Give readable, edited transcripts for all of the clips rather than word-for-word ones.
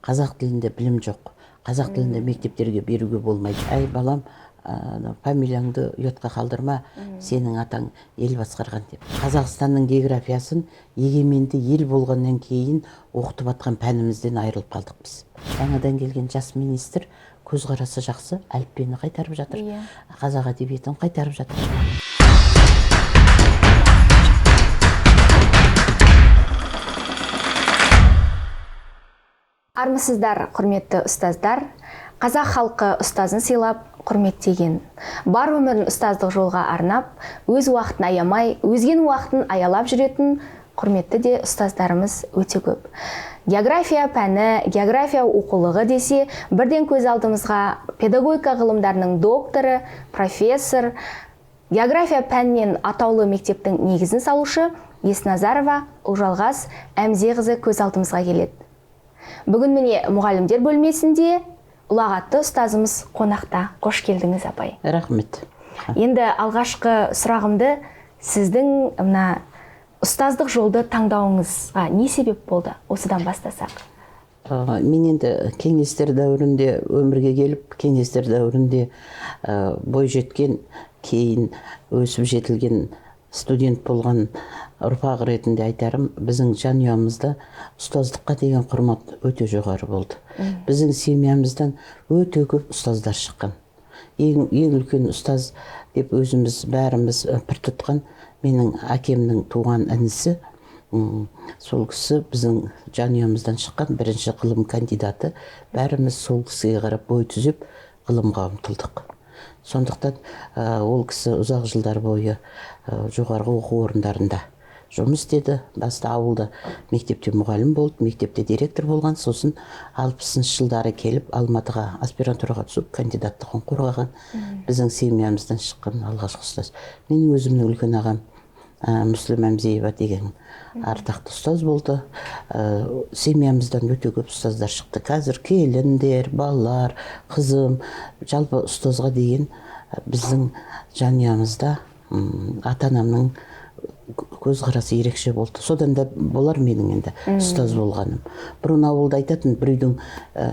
қазақ тілінде білім жоқ, қазақ тілінде мектептерге беруге болмайды. Әй балам, фамилияңды ұятқа қалдырма, сенің атаң ел басқарған деп. Қазақстанның географиясын егеменді ел болғаннан кейін оқытып атқан пәнімізден айырылып қалдық біз. Жаңадан келген жас министр көзқарасы жақсы, әліппені қайтарып жатыр, қазақ әдебиетін қайтарып жатыр. Армысыздар, құрметті ұстаздар. Қазақ халқы ұстазын сыйлап, құрметтеген. Бар өмірін ұстаздық жолға арнап, өз уақытын аямай, өзгенің уақытын аялап жүретін құрметті де ұстаздарымыз өте көп. География пәні, география оқулығы десе, бірден көз алдымызға педагогика ғылымдарының докторы, профессор, география пәнінен атаулы мектептің негізін салушы Есназарова Ұлжалғас Әмзеқызы көз алдымызға келеді. Бүгін міне мұғалімдер бөлмесінде ұлағатты ұстазымыз қонақта. Қош келдіңіз, апай. Рахмет. Енді алғашқы сұрағымды сіздің ұстаздық жолды таңдауыңызға не себеп болды? Осыдан бастасақ. Мен енді кеңестер дәуірінде өмірге келіп, кеңестер дәуірінде бой жеткен, кейін өсіп жетілген студент болған ұрпақ ретінде айтарым, біздің жанұямызда ұстаздыққа деген құрмет өте жоғары болды. Біздің семьямыздан өте көп ұстаздар шыққан. Ең үлкен ұстаз деп өзіміз бәріміз пір тұтқан менің әкемнің туған інісі, сол кісі біздің жанұямыздан шыққан бірінші ғылым кандидаты. Бәріміз сол кісіге қарап бой түзеп ғылымға ұмтылдық. Сондықтан ол кісі ұзақ жылдар бойы жоғарғы оқу орындарында жұмыс істеді. Баста ауылда мектепте мұғалім болды, мектепте директор болған, сосын 60-шы жылдары келіп Алматыға аспирантураға түсіп кандидаттығын қорғаған. Біздің семьямыздан шыққан алғашқы ұстаз. Менің өзімнің үлкен ағам Мүслім Әмзеева деген ардақты ұстаз болды. Семьямыздан өте көп ұстаздар шықты. Қазір келіндер, балалар, қызым, жалпы ұстазға деген біздің жанұямызда ата-анамның көзқарасы ерекше болды. Содан да болар менің енді ұстаз болғаным. Бұрын ауылда айтатын, бір үйдің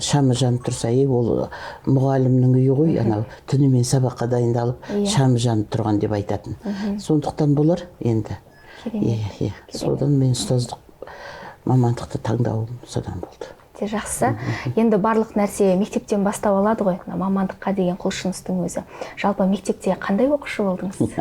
шамы жанып тұрса, ол мұғалімнің үйі ғой, анау түнімен сабаққа дайындалып, шамы жанып тұрған деп айтатын. Сондықтан болар енді. Содан мен ұстаздық мамандықты таңдауым содан болды. Жақсы. Енді барлық нәрсе мектептен бастап алады ғой, мамандыққа деген құлшыныстың өзі. Жалпы мектепте қандай оқушы болдыңыз?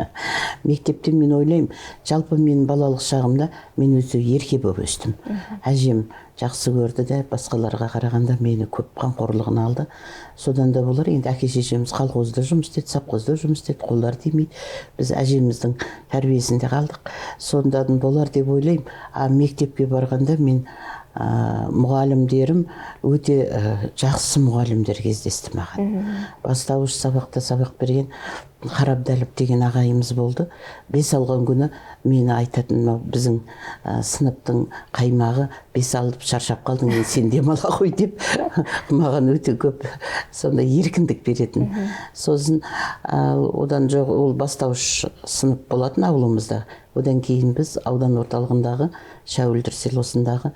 Мектепте мен ойлаймын, жалпы мен балалық шағымда мен өзі ерке болып өстім. Әжем жақсы көрді де, басқаларға қарағанда мені көп қамқорлығына алды. Содан да болар, енді әке-шешеміз колхозда жұмыс істеді, совхозда жұмыс істеді, қолдар тимейді. Біз әжеміздің тәрбиесінде қалдық. Сондан болар деп ойлаймын. Мектепке барғанда мен мұғалімдерім өте жақсы мұғалімдер кездесті маған. Бастауыш сабақта сабақ берген Қарабдәліп деген ағайымыз болды. Бес алған күні мені айтатын, біздің сыныптың қаймағы бес алып шаршап қалдың, сен демала ғой деп маған өте көп сондай еркіндік беретін. Сосын одан жоқ, ол бастауыш сынып болатын ауылымызда. Одан кейін біз аудан орталығындағы Шәуілдір селосындағы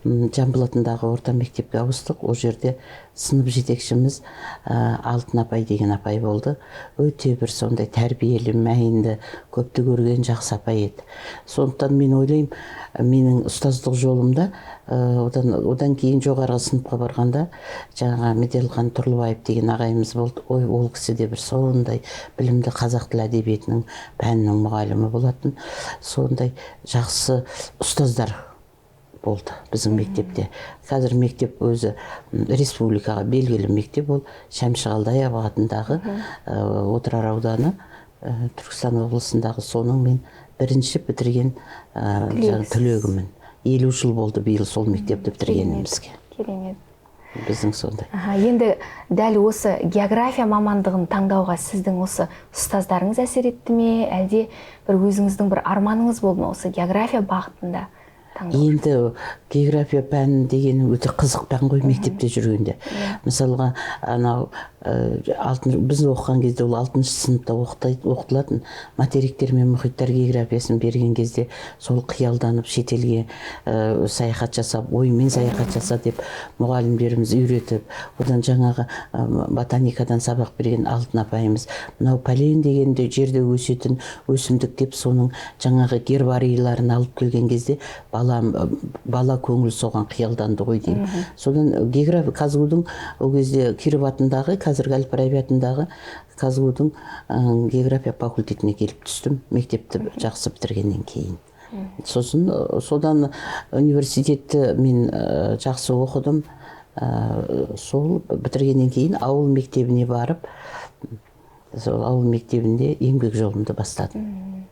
Жамбыл орта мектепке ауыстық. Ол жерде сынып жетекшіміз Алтын апай деген апай болды. Өте бір сондай тәрбиелі, мәйінді, көпті көрген жақсы апай еді. Сондықтан мен ойлаймын, менің ұстаздық жолымда одан кейін жоғарғы сыныпқа барғанда жаңа Меделхан Тұрлыбаев деген ағайымыз болды. Ол кісі де бір сондай білімді қазақ тілі әдебиетінің пәнінің мұғалімі болатын. Сондай жақсы ұстаздар болды біздің мектепте. Қазір мектеп өзі республикаға белгілі мектеп ол. Шәмші Қалдаяқов атындағы Отырар ауданы Түркістан облысындағы, соның мен бірінші бітірген түлегімін. 50 жыл болды биыл сол мектепті бітіргенімізге. Керемет. Біздің сондай. Енді дәл осы география мамандығын таңдауға сіздің осы ұстаздарыңыз әсер етті ме, әлде бір өзіңіздің бір арманыңыз болды ма осы география бағытында Енді география пәні деген өте қызық пән ғой мектепте жүргенде. Мысалға, анау біз оқыған кезде ол 6-шы сыныпта оқытылатын материктер мен мұхиттар географиясын берген кезде сол қиялданып шетелге саяхат жасап, оймен саяхат жаса деп мұғалімдеріміз үйретіп, одан жаңағы ботаникадан сабақ берген Алтын апайымыз мынау пәлен дегенде жерде өсетін өсімдік деп соның жаңағы гербарийларын алып келген кезде бала көңіл соған қиялданды ғой деймін. Содан география Казгудың ол кезде Киров атындағы, қазіргі Әл-Фараби атындағы Казгудың география факультетіне келіп түстім, мектепті жақсы бітіргеннен кейін. Содан университетті мен жақсы оқыдым. Сол бітіргеннен кейін ауыл мектебіне барып, сол ауыл мектебінде еңбек жолымды бастадым.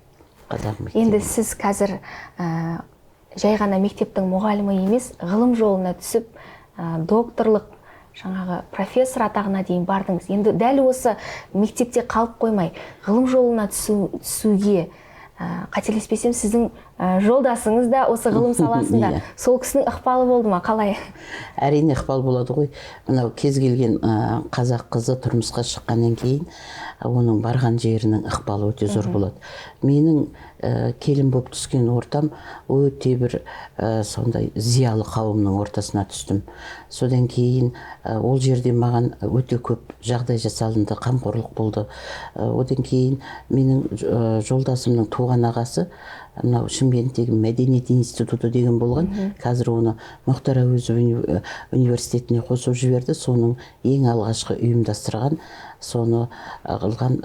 Енді сіз қазір жай ғана мектептің мұғалімі емес, ғылым жолына түсіп, докторлық, жаңағы профессор атағына дейін бардыңыз. Енді дәл осы мектепте қалып қоймай, ғылым жолына түсуге, қателеспесем, сіздің жолдасыңыз да осы ғылым саласында. Сол кісінің ықпалы болды ма, қалай? Әрине ықпал болады ғой. Мынау кез келген қазақ қызы тұрмысқа шыққаннан кейін оның барған жерінің ықпалы өте зор болады. Менің келін болып түскен ортам өте бір сондай зиялы қауымның ортасына түстім. Содан кейін ол жерде маған өте көп жағдай жасалынды, қамқорлық болды. Одан кейін менің жолдасымның туған ағасы мынау Шымкенттегі Мәдениет институты деген болған. Қазір оны Мұхтар Әуезов университетіне қосып жіберді. Соның ең алғашқы ұйымдастырған, соны қылған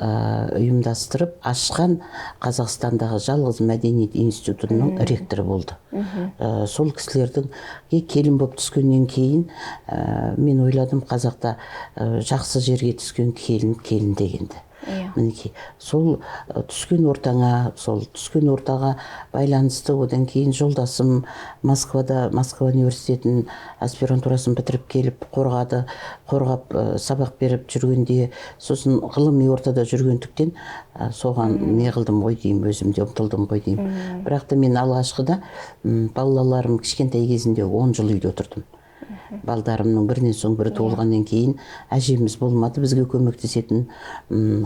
ұйымдастырып ашқан Қазақстандағы жалғыз Мәдениет институтының ректоры болды. Сол кісілердің келін болып түскеннен кейін мен ойладым, қазақта жақсы жерге түскен келін дегенді. Мінекей, сол түскен ортаға байланысты одан кейін жолдасым Москва университетінің аспирантурасын бітіріп келіп қорғап сабақ беріп жүргенде, сосын ғылыми ортада жүргендіктен соған не қылдым ғой деймін, өзімде ұмтылдым ғой деймін. Бірақ та мен алғашқыда балаларым кішкентай кезінде 10 жыл үйде отырдым. Балдарымның бірінен соң бірі туылғаннан кейін әжеміз болмады, бізге көмектесетін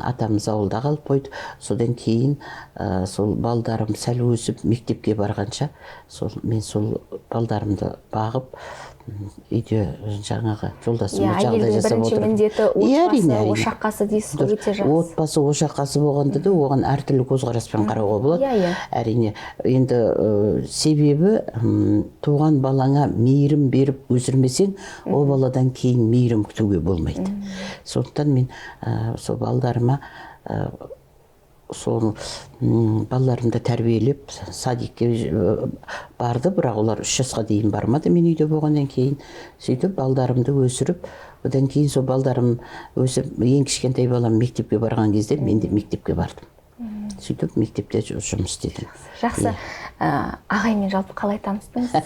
атамыз ауылда қалып қойды. Содан кейін сол балдарым сәл өсіп мектепке барғанша мен сол балдарымды бағып үйде жаңағы жолдасыма жағдай жасап отырдым. Әйелдің бірінші міндеті отбасы ошаққасы дейсіз ғой, өте жақсы. Отбасы ошаққасы болғанда да оған әртүрлі көзқараспен қарауға болады. Әрине, енді себебі туған балаңа мейірім беріп өсірмесең, о баладан кейін мейірім күтуге болмайды. Сондықтан мен сол балдарыма сол балаларымды тәрбиелеп садикке барды, бірақ олар 3 жасқа дейін бармады мен үйде болғаннан кейін. Сөйтіп балдарымды өсіріп, одан кейін сол балдарым өсіп, ең кішкентай балам мектепке барған кезде мен де мектепке бардым. Сөйтіп мектепте жұмыс істедім. Жақсы. Ағаймен жалпы қалай таныстыңыз?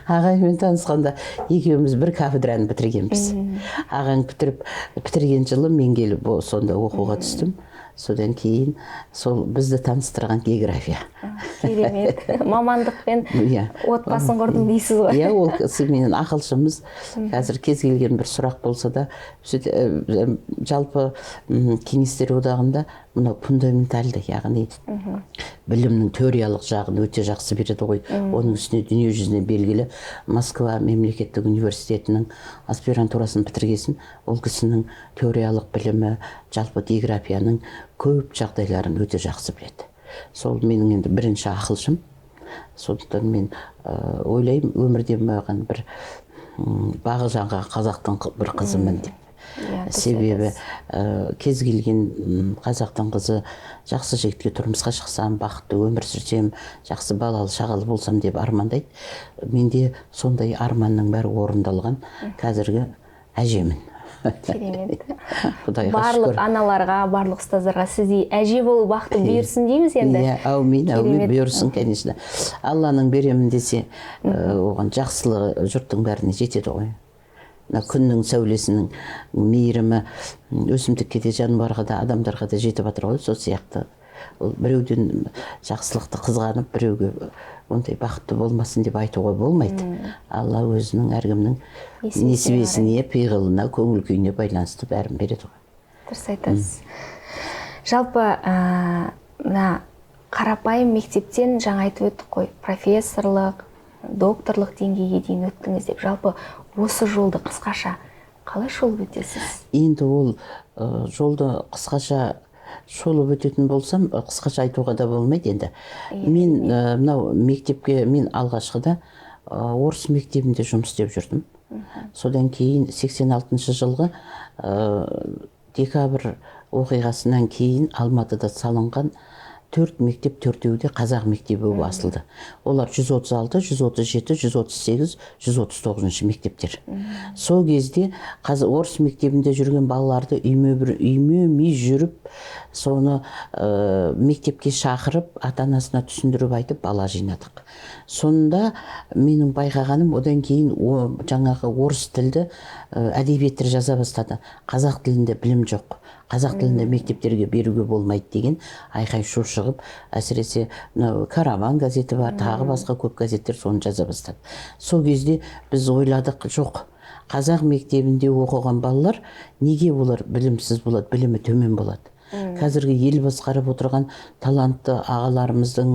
Ағаймен танысқанда екеуміз бір кафедраны бітіргенбіз. Ағаң бітірген жылы мен келіп сонда оқуға түстім. Содан кейін сол бізді таныстырған география. Керемет. Мамандықпен отбасын құрдым дейсіз ғой. Ол кісі менің ақылшымыз. Қазір кез келген бір сұрақ болса да, жалпы кеңестер одағында мынау фундаменталды, яғни білімнің теориялық жағын өте жақсы береді ғой. Оның үстіне дүние жүзіне белгілі Москва мемлекеттік университетінің аспирантурасын бітіргесін, ол кісінің теориялық білімі, жалпы географияның көп жағдайларын өте жақсы біледі. Сол менің енді бірінші ақылшым. Сондықтан мен ойлаймын, өмірде маған бір бағы жанған қазақтың бір қызымын деп. Себебі кез келген қазақтың қызы жақсы жігітке тұрмысқа шықсам, бақытты өмір сүрсем, жақсы балалы шағалы болсам деп армандайды. Менде сондай арманның бәрі орындалған қазіргі әжемін. Керемет. Барлық аналарға, барлық ұстаздарға сіздей әже болу бақыты бұйырсын дейміз енді. Әумин, бұйырсын, конечно. Алланың беремін десе, оған жақсылығы жұрттың бәріне жетеді ғой. Күннің сәулесінің мейірімі өсімдікке де, жануарға да, адамдарға да жетіп жатыр ғой, сол сияқты ол біреуден жақсылықты қызғанып біреуге ондай бақытты болмасын деп айтуға болмайды. Алла өзінің әркімнің несібесіне, пиғылына, көңіл күйіне байланысты бәрін береді ғой. Дұрыс айтасыз. Жалпы мына қарапайым мектептен жаңа айтып өттік қой, профессорлық, докторлық деңгейге дейін өттіңіз деп. Жалпы осы жолды қысқаша қалай шолып өтесіз? Енді ол жолды қысқаша шолып өтетін болсам, қысқаша айтуға да болмайды енді. Мен мынау мектепке, мен алғашқыда орыс мектебінде жұмыс істеп жүрдім. Содан кейін 86 жылғы декабрь оқиғасынан кейін Алматыда салынған 4 мектеп, 4-еуі де қазақ мектебі болып асылды. Олар 136, 137, 138, 139 мектептер. Сол кезде орыс мектебінде жүрген балаларды үйме жүріп, соны мектепке шақырып, ата-анасына түсіндіріп айтып, бала жинадық. Сонда менің байқағаным, одан кейін жаңағы орыс тілді әдебиеттер жаза бастады. Қазақ тілінде білім жоқ. Қазақ тілінде мектептерге беруге болмайды деген айқай шу шығып, әсіресе Караван газеті бар, тағы басқа көп газеттер соны жаза бастады. Сол кезде біз ойладық, жоқ, қазақ мектебінде оқыған балалар неге олар білімсіз болады, білімі төмен болады. Қазіргі ел басқарып отырған талантты ағаларымыздың,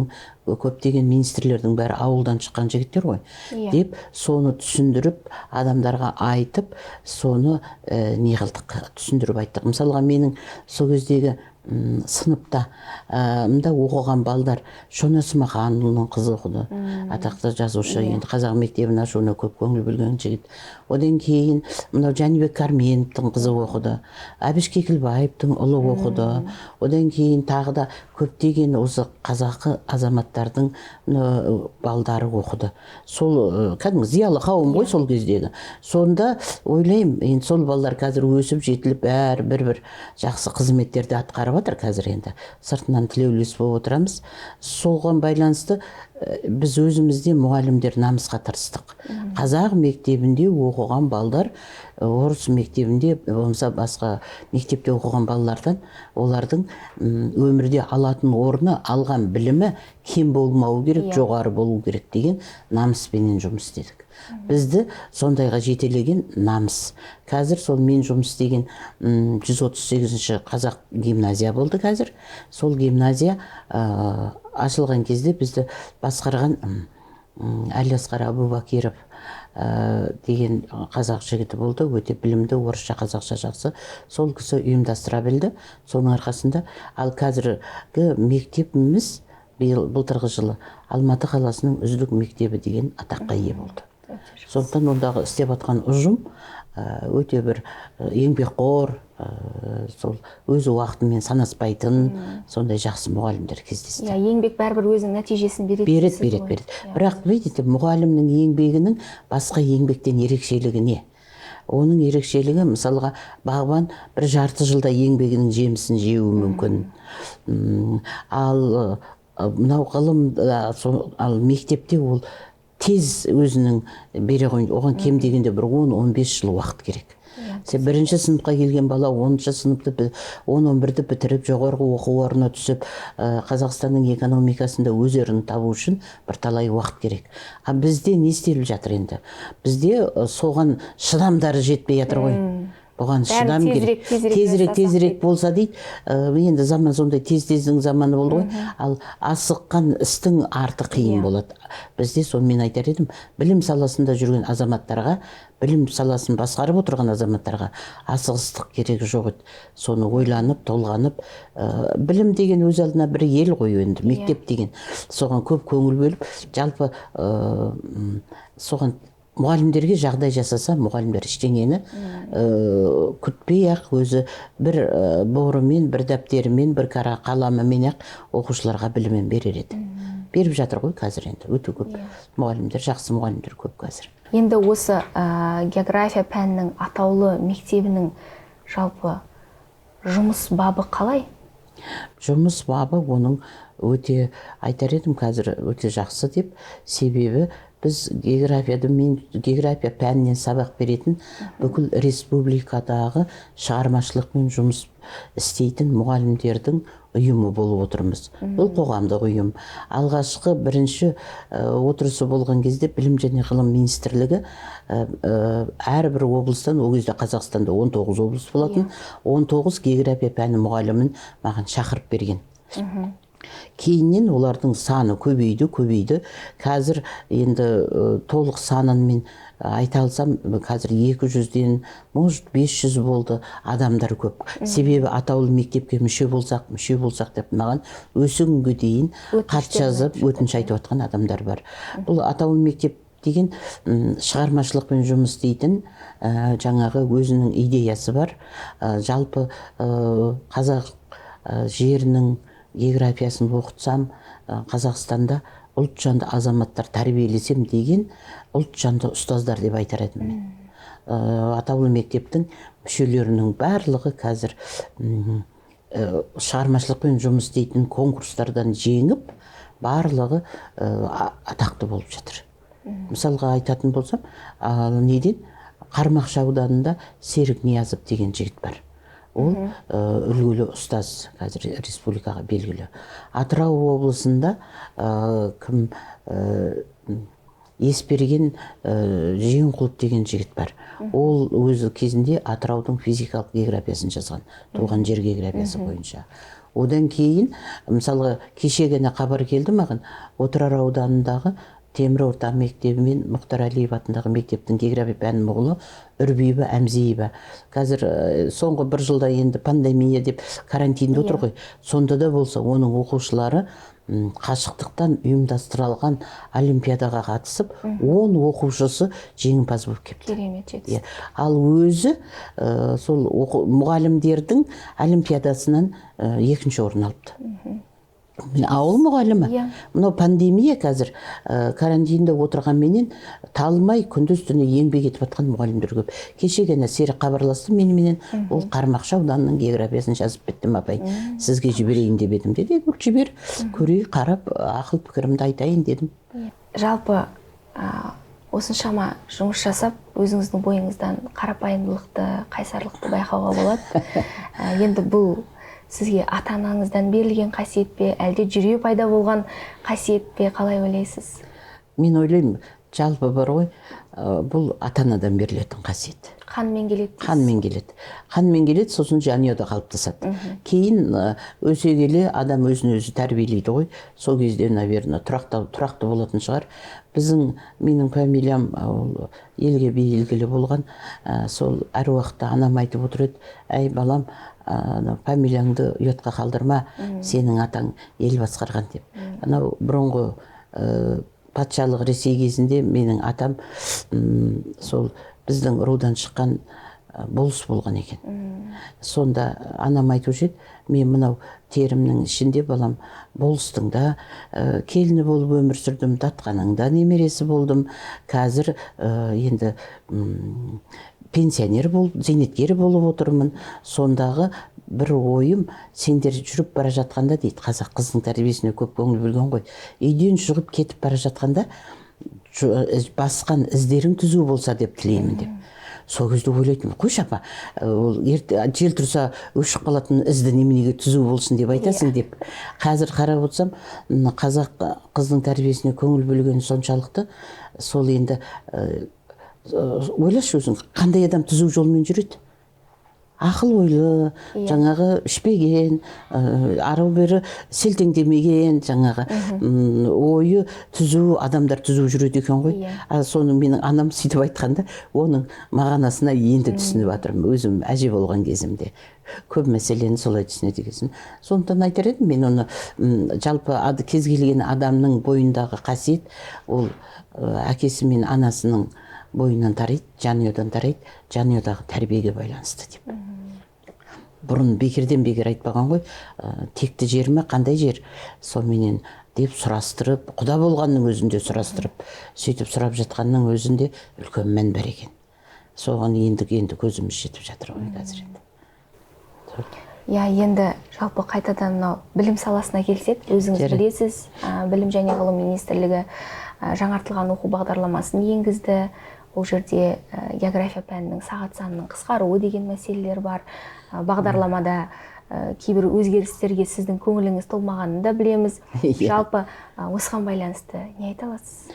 көптеген министрлердің бәрі ауылдан шыққан жігіттер ғой, деп соны түсіндіріп, адамдарға айтып, соны не қылдық, түсіндіріп айттық. Мысалға менің сол кездегі сыныпта оқыған балдар Шона Смаханұлының қызы оқыды, атақты жазушы, енді қазақ мектебін ашуына көп көңіл бөлген жігіт. Одан кейін мынау Жәнібек Карменовтың қызы оқыды, Әбіш Кекілбаевтың ұлы оқыды. Одан кейін тағы да көптеген осы қазақы азаматтардың балдары оқыды. Сол кәдімгі зиялы қауым ғой сол кездегі. Сонда ойлаймын, енді сол балалар қазір өсіп жетіліп, бәрі бір жақсы қызметтерді атқарып жатыр қазір, енді сыртынан тілеулес болып отырамыз. Соған байланысты біз өзімізде мұғалімдер намысқа тырыстық. Қазақ мектебінде оқыған балдар орыс мектебінде, болмаса басқа мектепте оқыған балалардан олардың өмірде алатын орны, алған білімі кем болмау керек, жоғары болу керек деген намыспенен жұмыс істедік. Бізді сондайға жетелеген намыс. Қазір сол мен жұмыс істеген 138-ші қазақ гимназия болды қазір. Сол гимназия ашылған кезде бізді басқарған Әлиасқар Абубакиров деген қазақ жігіті болды, өте білімді, орысша, қазақша жақсы. Сол кісі ұйымдастыра білді. Соның арқасында ал қазіргі мектебіміз былтырғы жылы Алматы қаласының үздік мектебі деген атаққа ие болды. Сондықтан ондағы істеп атқан ұжым өте бір еңбекқор, сол өз уақытымен санаспайтын, сондай жақсы мұғалімдер кездесті. Еңбек бәрібір өзінің нәтижесін береді. Береді. Бірақ видите, мұғалімнің еңбегінің басқа еңбектен ерекшелігі не? Оның ерекшелігі, мысалға, бағбан бір жарты жылда еңбегінің жемісін жеуі мүмкін. Ал мынау ғылым, ал мектепте ол тез өзінің бере қойын, оған кем дегенде бір 10-15 жыл уақыт керек. Сен бірінші сыныпқа келген бала 10-шы сыныпты 10-11-ді бітіріп жоғарғы оқу орнына түсіп, Қазақстанның экономикасында өз орнын табу үшін бір талай уақыт керек. А бізде не істеліп жатыр енді? Бізде соған шыдамдары жетпей жатыр ғой. Бұған шыдам керек. Тезірек болса дейді. Енді заман сондай тездіздің заманы болды ғой. Ал асыққан істің арты қиын болады. Бізде сонымен айтар едім, білім саласында жүрген азаматтарға, білім саласын басқарып отырған азаматтарға асығыстық керегі жоқ еді. Соны ойланып, толғанып, білім деген өз алдына бір ел ғой енді, мектеп деген. Соған көп көңіл бөліп, жалпы соған мұғалімдерге жағдай жасаса, мұғалімдер ештеңені күтпей-ақ өзі бір борымен, бір дәптерімен, бір қара қаламымен оқушыларға білімін берер еді. Беріп жатыр ғой қазір енді, өте көп мұғалімдер, жақсы мұғалімдер көп қазір. Енді осы география пәнінің атаулы мектебінің жалпы жұмыс бабы қалай? Жұмыс бабы оның өте, айтар едім қазір, өте жақсы деп, себебі біз география пәнінен сабақ беретін бүкіл республикадағы шығармашылықпен жұмыс істейтін мұғалімдердің ұйымы болып отырмыз. Бұл қоғамдық ұйым. Алғашқы бірінші отырысы болған кезде Білім және ғылым министрлігі әрбір облыстан, ол кезде Қазақстанда 19 облыс болатын, 19 география пәні мұғалімін маған шақырып берген. Кейіннен олардың саны көбейді. Қазір енді толық санын мен айта алсам, қазір 200-ден, может 500 болды, адамдар көп. Себебі атаулы мектепке мүше болсақ деп маған осы күнге дейін хат жазып, өтініш айтып отқан адамдар бар. Бұл атаулы мектеп деген шығармашылықпен жұмыс істейтін жаңағы өзінің идеясы бар. Жалпы қазақ жерінің географиясын оқытсам, Қазақстанда ұлт жанды азаматтар тәрбиелесем деген ұлт жанды ұстаздар деп айтар едім мен. Атаулы мектептің мүшелерінің барлығы қазір шығармашылықпен жұмыс істейтін конкурстардан жеңіп, барлығы атақты болып жатыр. Мысалға айтатын болсам, Қармақшы ауданында Серік Ниязов деген жігіт бар. Ол үлгілі ұстаз, қазір республикаға белгілі. Атырау облысында Есперген Жиенқұлов деген жігіт бар. Ол өзі кезінде Атыраудың физикалық географиясын жазған, туған жер географиясы бойынша. Одан кейін, мысалға, кеше ғана хабар келді маған, Отырар ауданындағы Темір орта мектебі мен Мұхтар Әлиев атындағы мектептің география пәнінің мұғылы Үрбиева Әмзиева. Қазір соңғы бір жылда енді пандемия деп карантинде отыр ғой. Сонда да болса, оның оқушылары қашықтықтан ұйымдастырылған олимпиадаға қатысып, 10 оқушысы жеңімпаз болып кепті. Керемет жетістік. Ал өзі сол мұғалімдердің олимпиадасынан 2-ші орын алыпты. Ауыл мұғалімі. Мынау пандемия қазір карантинде отырған менен талмай күндіз түні еңбек етіп атқан мұғалімдер көп. Кеше ғана Серік хабарласты меніменен, ол Қармақшы ауданының географиясын жазып беттім, апай, сізге жіберейін деп едім деді. Жібер, көрейін, қарап, ақыл пікірімді айтайын дедім. Жалпы осыншама жұмыс жасап, өзіңіздің бойыңыздан қарапайымдылықты, қайсарлықты байқауға болады. Енді бұл сізге ата-анаңыздан берілген қасиет пе, әлде жүре пайда болған қасиет пе, қалай ойлайсыз? Мен ойлаймын, жалпы бар ғой, бұл ата-анадан берілетін қасиет. Қанмен келеді. Қанмен келеді, сосын жанұяда қалыптасады. Кейін өсе келе адам өзін өзі тәрбиелейді ғой. Сол кезде, наверное, тұрақты болатын шығар. Менің фамилиям елге белгілі болған, сол әр уақытта анам айтып отыр еді, әй балам, фамилияңды ұятқа қалдырма, сенің атаң ел басқарған деп. Анау бұрынғы патшалық Ресей кезінде менің атам сол біздің рудан шыққан болыс болған екен. Сонда анам айтушы еді, мен мынау терімнің ішінде балам болыстың да келіні болып өмір сүрдім, датқаның да немересі болдым. Қазір енді пенсионер болып, зейнеткер болып отырмын. Сондағы бір ойым, сендер жүріп бара жатқанда дейді, қазақ қыздың тәрбиесіне көп көңіл бөлген ғой. Үйден шығып кетіп бара жатқанда басқан іздерің түзу болса деп тілеймін деп. Сол кезде ойлайтын, қойшы апа, жел тұрса өшіп қалатын ізді неменеге түзу болсын деп айтасың деп. Қазір қарап отырсам, қазақ қыздың тәрбиесіне көңіл бөлген соншалықты, сол енді ойлашы өзің, қандай адам түзу жолмен жүреді? Ақыл ойлы, жаңағы ішпеген, ары бері селтеңдемеген, жаңағы ойы түзу, адамдар түзу жүреді екен ғой. Соны менің анам сөйтіп айтқанда, оның мағынасына енді түсініп жатырмын, өзім әже болған кезімде. Көп мәселені солай түсінеді екенсің. Сондықтан айтар едім, мен оны жалпы кез келген адамның бойындағы қасиет, ол әкесі мен анасының бойынан тарайды, жанұядан тарайды, жанұядағы тәрбиеге байланысты деп. Бұрын бекерден бекер айтпаған ғой, текті жер ме, қандай жер? Сонымен деп сұрастырып, құда болғанның өзінде сұрастырып, сөйтіп сұрап жатқанның өзінде үлкен мән бар екен. Соған енді көзіміз жетіп жатыр ғой қазір. Енді жалпы қайтадан білім саласына келсек, өзіңіз білесіз, білім және ғылым министрлігі жаңартылған оқу бағдарламасын енгізді. Ол жерде география пәнінің сағат санының қысқаруы деген мәселелер бар. Бағдарламада кейбір өзгерістерге сіздің көңіліңіз толмағанын да білеміз. Жалпы осыған байланысты не айта аласыз?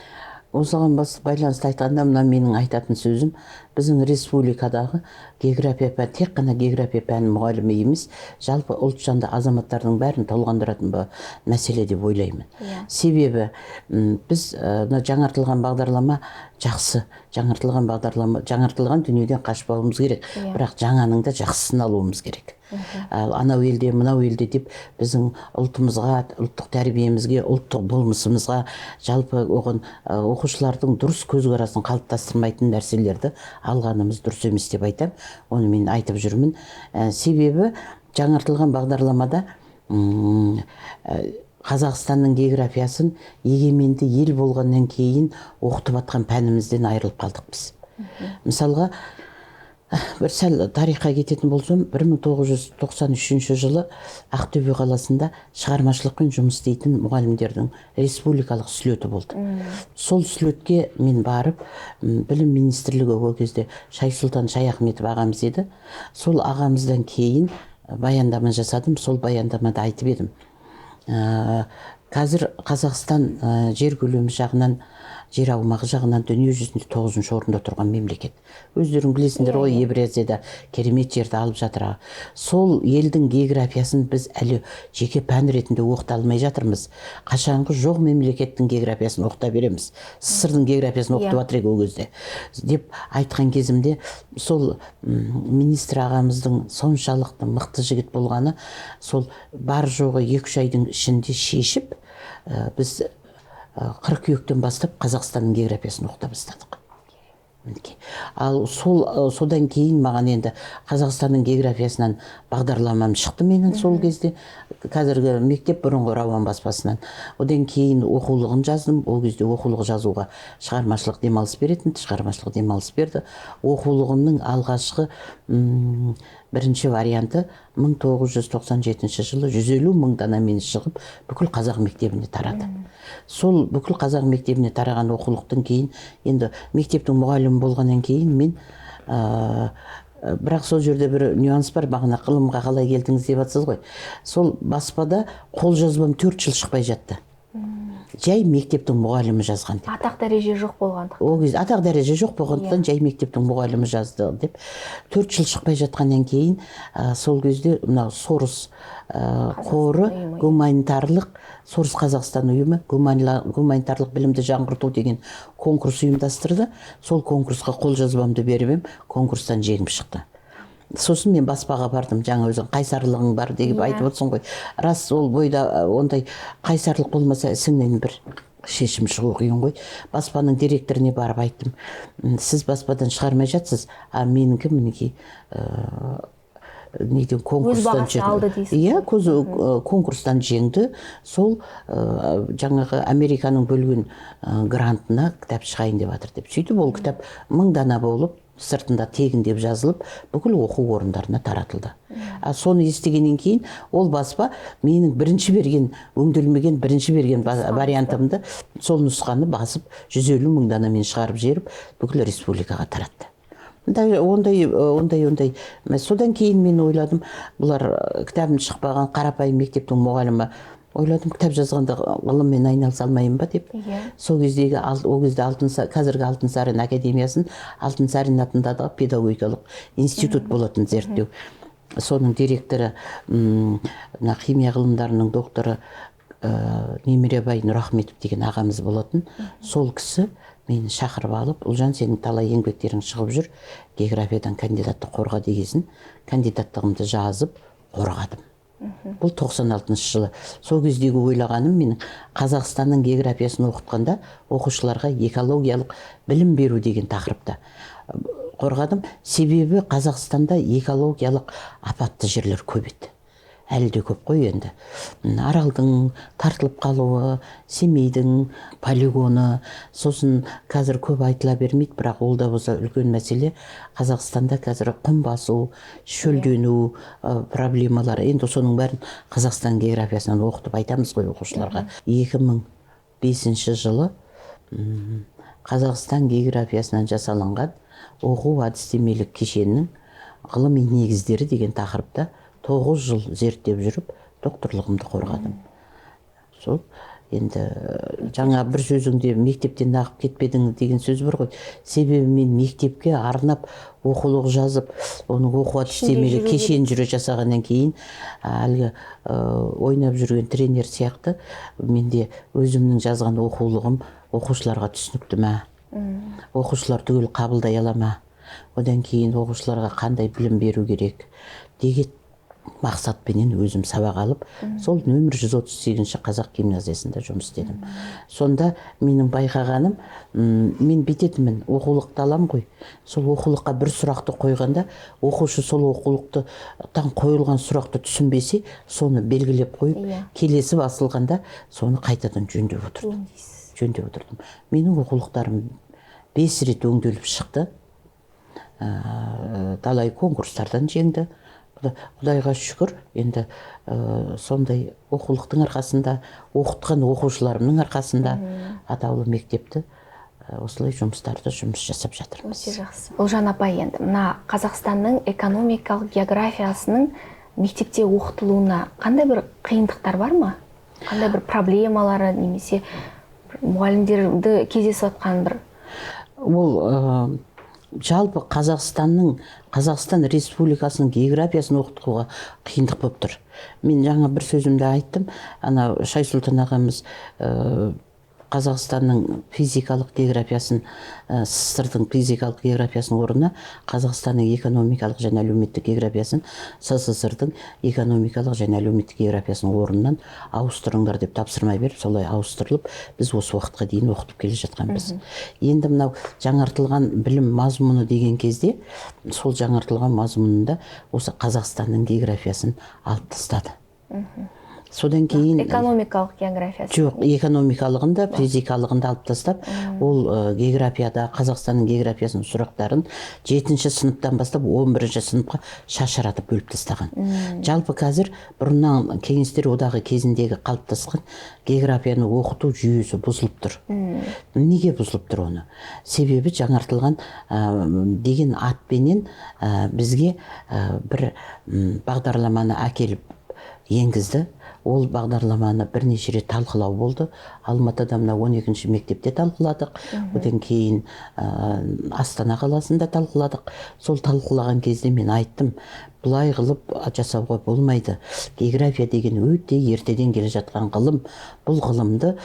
Осыған байланысты айтқанда, мына менің айтатын сөзім, біздің республикадағы география пәні, тек қана география пәні мұғалімі емес, жалпы ұлтжанды азаматтардың бәрін толғандыратын мәселе деп ойлаймын. Себебі біз жаңартылған бағдарлама жақсы, жаңартылған дүниеден қашпауымыз керек, бірақ жаңаның да жақсысын алуымыз керек. Анау елде, мынау елде деп біздің ұлтымызға, ұлттық тәрбиемізге, ұлттық болмысымызға, жалпы оған оқушылардың дұрыс көзқарасын қалыптастырмайтын нәрселерді алғанымыз дұрыс емес деп айтам. Оны мен айтып жүрмін. Себебі жаңартылған бағдарламада Қазақстанның географиясын егеменді ел болғаннан кейін оқытып атқан пәнімізден айырылып қалдық біз. Мысалға, бір сәл тарихқа кететін болсам, 1993 жылы Ақтөбе қаласында шығармашылықпен жұмыс істейтін мұғалімдердің республикалық слеті болды. Сол слетке мен барып, білім министрлігі ол кезде Шайсұлтан Шаяхметов ағамыз еді. Сол ағамыздан кейін баяндама жасадым, сол баяндамада айтып едім. Қазір Қазақстан жер көлемі жағынан, жер аумағы жағынан дүние жүзінде 9-шы орында тұрған мемлекет. Өздерің білесіңдер ғой, Евразияда керемет жерді алып жатыр. Сол елдің географиясын біз әлі жеке пән ретінде оқыта алмай жатырмыз. Қашанғы жоқ мемлекеттің географиясын оқыта береміз. Сырдың географиясын оқытып жатыр ол кезде. Деп айтқан кезімде, сол министр ағамыздың соншалықты мықты жігіт болғаны, сол бар жоғы 2-3 айдың ішінде шешіп, біз қыркүйектен бастап Қазақстанның географиясын оқыта бастадық. Ал содан кейін маған енді Қазақстанның географиясынан бағдарламам шықты менің сол кезде. Қазіргі мектеп бұрынғы Рауан баспасынан. Одан кейін оқулығын жаздым. Ол кезде оқулық жазуға шығармашылық демалыс беретін, шығармашылық демалыс берді. Оқулығымның алғашқы бірінші варианты 1997 жылы 150 мың данамен шығып, бүкіл қазақ мектебіне тарады. Сол бүкіл қазақ мектебіне тараған оқулықтың кейін, енді мектептің мұғалімі болғаннан кейін мен, бірақ сол жерде бір нюанс бар, бағана ғылымға қалай келдіңіз деп жатсыз ғой. Сол баспада қолжазбам 4 жыл шықпай жатты. Жай мектептің мұғалімі жазған деп. Атақ дәреже жоқ болғандықтан. Ол кезде атақ дәреже жоқ болғандықтан жай мектептің мұғалімі жазды деп. 4 жыл шықпай жатқаннан кейін, сол кезде мынау Сорос қоры гуманитарлық, Сорос Қазақстан ұйымы гуманитарлық білімді жаңғырту деген конкурс ұйымдастырды. Сол конкурсқа қолжазбамды беріп, конкурстан жеңіп шықты. Сосын мен баспаға бардым, жаңа өзің қайсарлығың бар деп айтып отырсың ғой. Рас, ол бойда ондай қайсарлық болмаса ісіңнен бір шешім шығу қиын ғой. Баспаның директоріне барып айттым, сіз баспадан шығармай жатсыз, менікі мінекей конкурстан жеңді. Иә, конкурстан жеңді. Сол жаңағы Американың бөлген грантына кітап шығайын деп жатыр деп. Сөйтіп ол кітап 1000 дана болып, сыртында тегін деп жазылып, бүкіл оқу орындарына таратылды. Соны естігеннен кейін, ол баспа менің өңделмеген бірінші берген вариантымды, сол нұсқаны басып, 150 мың данамен шығарып жеріп, бүкіл республикаға таратты. Ондай. Содан кейін мен ойладым, бұлар кітабым шықпаған қарапайым мектептің мұғалімі, ойладым, кітап жазғанда ғылыммен айналыса алмайын ба деп. Сол кездегі, қазіргі Алтынсарин академиясын, Алтынсарин атындағы педагогикалық институт болатын зерттеу. Соның директоры, химия ғылымдарының докторы Немеребай Нұрахметов деген ағамыз болатын. Сол кісі мені шақырып алып, Ұлжан, сенің талай еңбектерің шығып жүр, географиядан кандидатты қорға дегесін, кандидаттығымды жазып қорғадым. Бұл 96 жылы. Сол кездегі ойлағаным, менің Қазақстанның географиясын оқытқанда оқушыларға экологиялық білім беру деген тақырыпта қорғадым. Себебі Қазақстанда экологиялық апатты жерлер көп еді. Әлі де көп қой енді. Аралдың тартылып қалуы, Семейдің полигоны, сосын қазір көп айтыла бермейді, бірақ ол да болса үлкен мәселе. Қазақстанда қазір құм басу, шөлдену проблемалары. Енді соның бәрін Қазақстан географиясынан оқытып айтамыз ғой оқушыларға. 2005 жылы Қазақстан географиясынан жасалынған оқу әдістемелік кешенінің ғылыми негіздері деген тақырыпта 9 жыл зерттеп жүріп, докторлығымды қорғадым. Сол енді жаңа бір сөзіңде мектептен ағып кетпедің деген сөз бар ғой. Себебі мен мектепке арнап оқулық жазып, оның оқу әдістемелік кешен жүре жасағаннан кейін әлгі ойнап жүрген тренер сияқты менде өзімнің жазған оқулығым оқушыларға түсінікті ме? Оқушылар түгел қабылдай ала ма? Одан кейін оқушыларға қандай білім беру керек деген мақсатпенен өзім сабақ алып, сол нөмір 138 қазақ гимназиясында жұмыс істедім. Сонда менің байқағаным, мен бүйтетінмін, оқулықты алам ғой. Сол оқулыққа бір сұрақты қойғанда, оқушы сол оқулықтан қойылған сұрақты түсінбесе, соны белгілеп қойып, келесі басылғанда соны қайтадан жөндеп отырдым. Менің оқулықтарым 5 рет өңделіп шықты. Талай конкурстардан жеңді. Құдайға шүкір, енді сондай оқулықтың арқасында, оқытқан оқушыларымның арқасында атаулы мектепті осылай жұмыс жасап жатырмыз. Өте жақсы. Ұлжан апай, енді мына Қазақстанның экономикалық географиясының мектепте оқытылуына қандай бір қиындықтар бар ма? Қандай бір проблемалары немесе мұғалімдерді кездесіп жатқан бір? Ол жалпы Қазақстан Республикасының географиясын оқытуға қиындық болып тұр. Мен жаңа бір сөзімде айттым, ана Шайсұлтан ағамыз Қазақстанның физикалық географиясын, СССР-дың физикалық географиясының орнына Қазақстанның экономикалық және әлеуметтік географиясын СССР-дың экономикалық және әлеуметтік географиясының орнынан ауыстырыңдар деп тапсырма беріп, солай ауыстырылып, біз осы уақытқа дейін оқытып келе жатқанбыз. Енді мынау жаңартылған білім мазмұны деген кезде, сол жаңартылған мазмұнында осы Қазақстанның географиясын алып тастады. Содан кейін экономикалық географиясы. Жоқ, экономикалығында, физикалығында алып тастап, ол географияда Қазақстанның географиясының сұрақтарын 7-ші сыныптан бастап 11-ші сыныпқа шашыратып бөліп тастаған. Жалпы қазір бұрыннан Кеңестер одағы кезіндегі қалыптасқан географияны оқыту жүйесі бұзылып тұр. Неге бұзылып тұр оны? Себебі жаңартылған деген атпенен бізге бір бағдарламаны әкеліп енгізді. Ол бағдарламаны бірнеше рет талқылау болды. Алматыда мына 12-ші мектепте талқыладық. Одан кейін Астана қаласында талқыладық. Сол талқылаған кезде мен айттым, бұлай қылып жасауға болмайды. География деген өте ертеден келе жатқан ғылым. Бұл ғылымды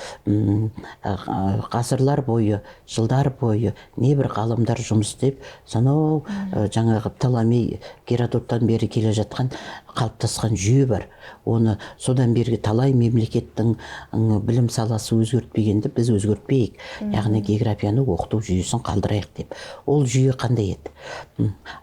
ғасырлар бойы, жылдар бойы небір ғалымдар жұмыс істеп, сонау жаңағы Птоломей, Геродоттан бері келе жатқан қалыптасқан жүйе бар. Оны содан бергі талай мемлекеттің білім саласы өзгертпегенді біз өзгертпейік. Яғни географияны оқыту жүйесін қалдырайық деп. Ол жүйе қандай еді?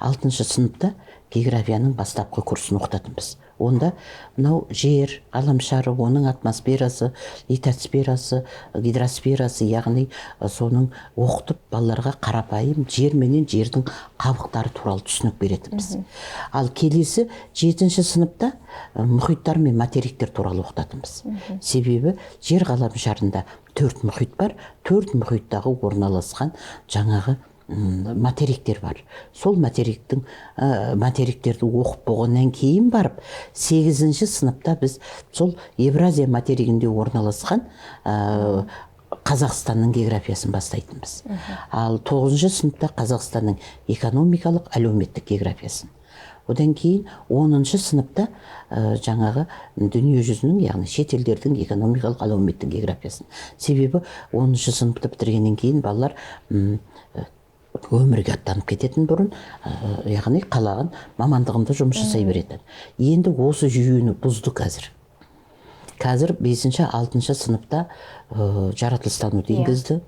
6-шы сыныпта географияның бастапқы курсын оқытатынбыз. Онда мынау жер, ғаламшары, оның атмосферасы, литосферасы, гидросферасы, яғни соның оқытып балаларға қарапайым жер менен жердің қабықтары туралы түсінік беретінбіз. Ал келесі 7-ші сыныпта мұхиттар мен материктер туралы оқытатынбыз. Себебі жер ғаламшарында 4 мұхит бар, 4 мұхиттағы орналасқан жаңағы материктер бар. Сол материктерді оқып болғаннан кейін барып, 8-ші сыныпта біз сол Евразия материгінде орналасқан Қазақстанның географиясын бастайтынбыз. Ал 9-ші сыныпта Қазақстанның экономикалық, әлеуметтік географиясын. Одан кейін 10-ші сыныпта жаңағы дүние жүзінің, яғни шет елдердің экономикалық, әлеуметтік географиясын. Себебі 10-ші сыныпты бітіргеннен кейін балалар өмірге аттанып кететін бұрын, яғни қалаған мамандығында жұмыс жасай беретін. Енді осы жүйені бұзды қазір. Қазір 5-ші, 6-ші сыныпта жаратылыстануды енгізді.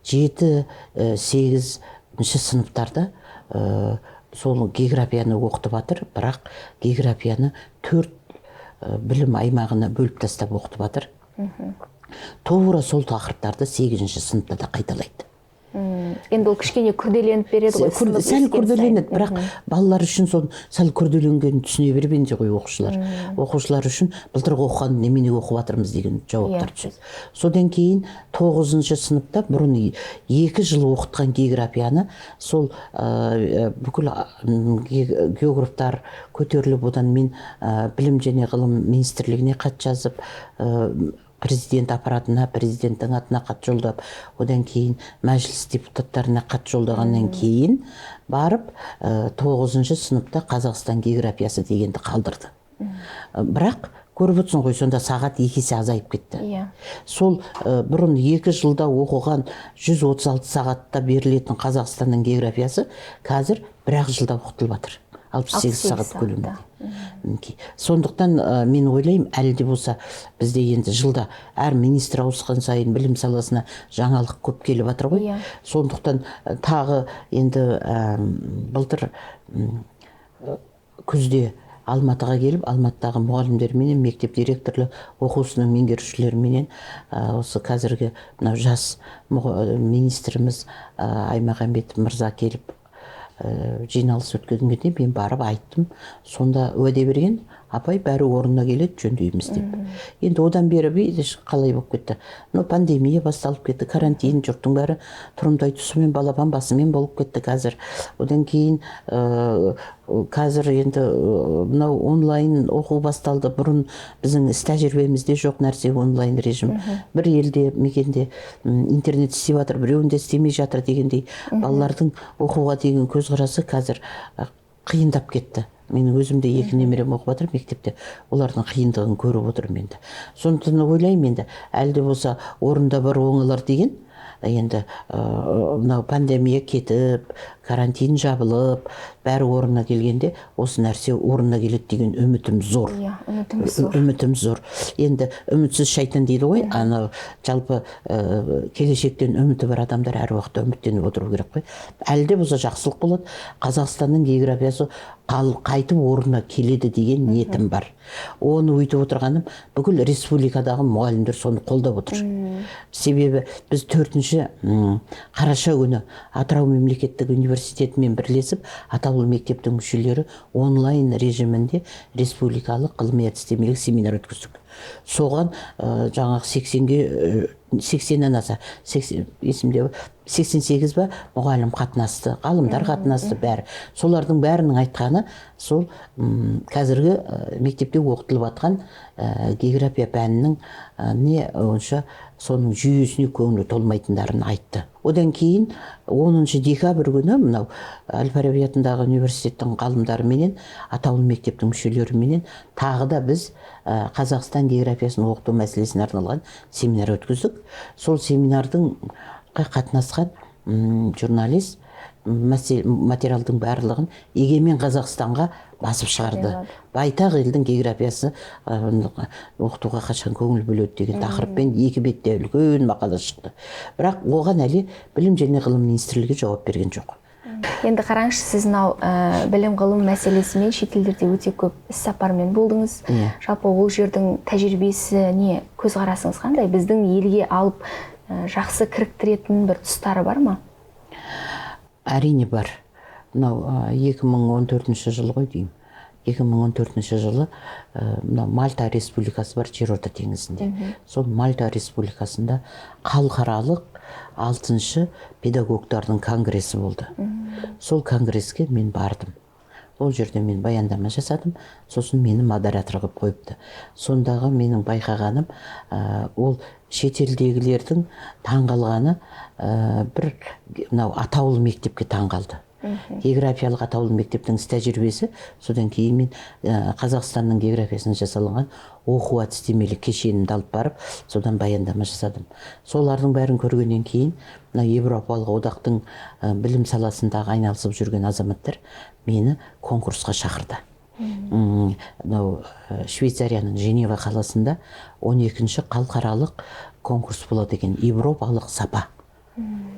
7-8-ші сыныптарда сол географияны оқытып жатыр, бірақ географияны 4 білім аймағына бөліп тастап оқытып жатыр. Тура сол тақырыптарды 8-ші сыныпта да қайталайды. Енді ол кішкене күрделеніп береді ғой. Сәл күрделенеді, бірақ балалар үшін сол сәл күрделенгенін түсіне бермейді ғой оқушылар. Оқушылар үшін былтыр оқыған немене оқып жатырмыз деген жауаптар түседі. Содан кейін 9-шы сыныпта бұрын 2 жыл оқытқан географияны сол бүкіл географтар көтеріліп, одан мен білім және ғылым министрлігіне хат жазып, президент аппаратына, президенттің атына хат жолдап, одан кейін мәжіліс депутаттарына хат жолдағаннан кейін барып 9-шы сыныпта Қазақстан географиясы дегенді қалдырды. Бірақ көріп отырсың ғой, сонда сағат 2 есе азайып кетті. Сол бұрын 2 жылда оқыған 136 сағатта берілетін Қазақстанның географиясы қазір 1 жылда оқытылып жатыр. 68 сағат көлемінде. Сондықтан мен ойлаймын, әлі де болса бізде енді жылда әр министр ауысқан сайын білім саласына жаңалық көп келіп жатыр ғой. Сондықтан тағы енді былтыр күзде Алматыға келіп, Алматыдағы мұғалімдерменен, мектеп директорлы оқушының меңгерушілерменен осы қазіргі жас министріміз Аймағамбетов мырза келіп жиналыс өткізгенде мен барып айттым. Сонда уәде берген, апай бәрі орнына келеді, жөндейміз деп. Енді одан бері қалай болып кетті. Пандемия басталып кетті, карантин, жұрттың бәрі тұрымтай тұсымен, балапан басымен болып кетті қазір. Одан кейін қазір енді мынау онлайн оқу басталды. Бұрын біздің іс тәжірибемізде жоқ нәрсе онлайн режим. Бір елде, мекенде интернет істеп жатыр, біреуінде істемей жатыр дегендей балалардың оқуға деген көзқарасы қазір қиындап кетті. Менің өзімде 2 немерем оқып жатыр мектепте. Олардың қиындығын көріп отырмын енді. Сондықтан ойлаймын енді, әлі де болса орында бар оңалар деген, енді мынау пандемия кетіп, карантин жабылып, бәрі орнына келгенде осы нәрсе орнына келеді деген үмітім зор. Үмітім зор. Енді үмітсіз шайтан дейді ғой, жалпы келешектен үміті бар адамдар әр уақытта үміттеніп отыру керек қой. Әлі де болса жақсылық болады. Қазақстанның географиясы қайтып орнына келеді деген ниетім бар. Оны өйтіп отырғаным, бүкіл республикадағы мұғалімдер соны қолдап отыр. Себебі біз 4-ші қараша күні Атырау мемлекеттік университетімен бірлесіп, Атаулы мектептің мүшелері онлайн режимінде республикалық ғылыми-әдістемелік семинар өткіздік. Соған жаңағы 80-нен аса, 88 ба мұғалім қатынасты, ғалымдар қатынасты бәрі. Солардың бәрінің айтқаны сол қазіргі мектепте оқытылып жатқан география пәнінің не онша соның жүйесіне көңілі толмайтындарын айтты. Одан кейін 10 декабрь күні мынау Әл-Фараби атындағы университеттің ғалымдарыменен, Атаулы мектептің мүшелеріменен тағы да біз Қазақстан географиясын оқыту мәселесіне арналған семинар өткіздік. Сол семинардың қатынасқан журналист материалдың барлығын Егемен Қазақстанға басып шығарды. Байтақ елдің географиясы оқытуға қашан көңіл бөледі деген тақырыппен 2 бетте үлкен мақала шықты. Бірақ оған әлі білім және ғылым министрлігі жауап берген жоқ. Енді қараңызшы, сіз білім ғылым мәселесімен шетелдерде өте көп іс-сапармен болдыңыз. Жалпы ол жердің тәжірибесіне көзқарасыңыз қандай? Біздің елге алып жақсы кіріктіретін бір тұстары бар ма? Әрине бар. Мынау 2014 жылы ғой деймін. 2014 жылы Мальта республикасы бар жерорта теңізінде. Сол Мальта республикасында халықаралық 6-шы педагогтардың конгресі болды. Сол конгреске мен бардым. Ол жерде мен баяндама жасадым, сосын мені модератор қылып қойыпты. Сондағы менің байқағаным, ол шетелдегілердің таңғалғаны бір Атаулы мектепке таңғалды. Географиялық Атаулы мектептің іс тәжірибесі, содан кейін мен Қазақстанның географиясына жасалынған оқу әдістемелік кешенімді алып барып, содан баяндама жасадым. Солардың бәрін көргеннен кейін, Европалық одақтың білім саласындағы айналысып жүрген азаматтар мені конкурсқа шақырды. Швейцарияның Женева қаласында 12-ші халықаралық конкурс болады екен, Европалық сапа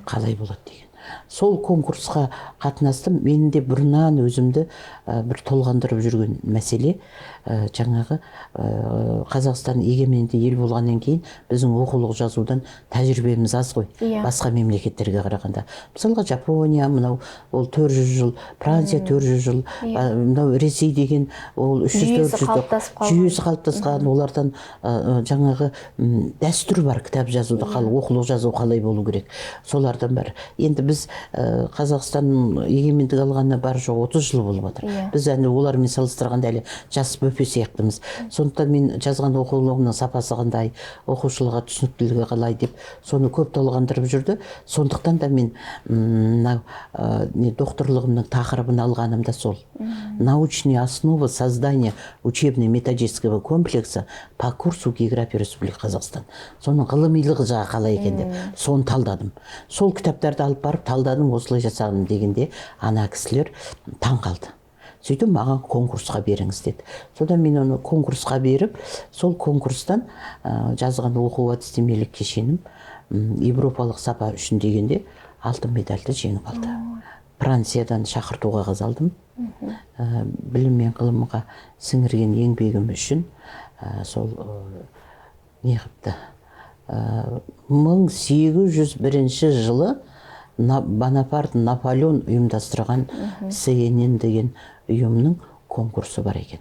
қалай болады деген. сол конкурсқа қатынастым. Мен де бұрыннан өзімді бір толғандырып жүрген мәселе, жаңағы Қазақстан егеменді ел болғаннан кейін біздің оқулық жазудан тәжірибеміз аз ғой, басқа мемлекеттерге қарағанда. Мысалға Жапония, мынау ол 400 жыл, Франция 400 жыл, мынау Ресей деген ол 300-400 жүйесі қалыптасқан, олардан жаңағы дәстүр бар, кітап жазуды оқулық жазу қалай болу керек. Солардан бар. Енді біз Қазақстан егемендік алғанына бар жоқ 30 жыл болып жатыр. Біз әне олармен салыстырғанда әлі жас бөпе сияқтымыз. Сондықтан мен жазған оқулығымның сапасы қандай, оқушыларға түсініктілігі қалай деп соны көп толғандырып жүрді. Сондықтан да мен докторлығымның тақырыбын алғанымда сол. Научные основы создания учебно-методического комплекса по курсу географии Республики Қазақстан. Соның ғылымилығы жағы қалай екен деп соны талдадым. Сол кітаптарды алып барып талдадым, осылай жасадым дегенде ана кісілер таң қалды. Сөйтіп маған конкурсқа беріңіз деді. Содан мен оны конкурсқа беріп, сол конкурстан жазған оқу әдістемелік кешенім европалық сапа үшін дегенде алтын медальды жеңіп алды. Франциядан шақыртуға алдым. Білім мен ғылымға сіңірген еңбегім үшін сол не қыпты. 1801 жылы Бонапарт Наполеон ұйымдастырған СНН деген ұйымның конкурсы бар екен.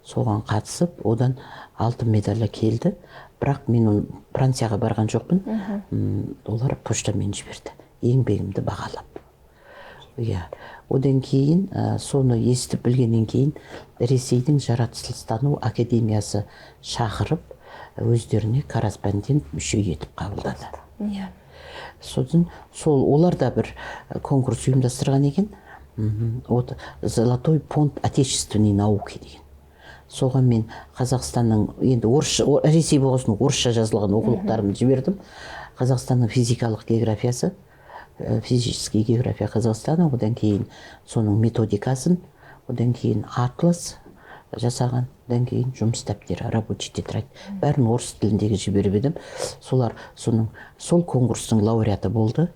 Соған қатысып, одан алтын медалі келді. Бірақ мен Францияға барған жоқпын. Олар поштамен жіберді. Еңбегімді бағалап. Одан кейін, соны естіп білгеннен кейін, Ресейдің жаратылыстану академиясы шақырып, өздеріне корреспондент мүше етіп қабылдады. Сосын олар да бір конкурс ұйымдастырған екен. Золотой фонд отечественной науки деген. Соған мен Қазақстанның, енді Ресей болғасын орысша жазылған оқулықтарымды жібердім. Қазақстанның физикалық географиясы, физический география Қазақстана, одан кейін соның методикасын, одан кейін атлас жасаған, одан кейін жұмыс дәптері, рабочий тетрадь, бәрін орыс тіліндегі жіберіп едім. Солар сол конкурстың лауреаты болды.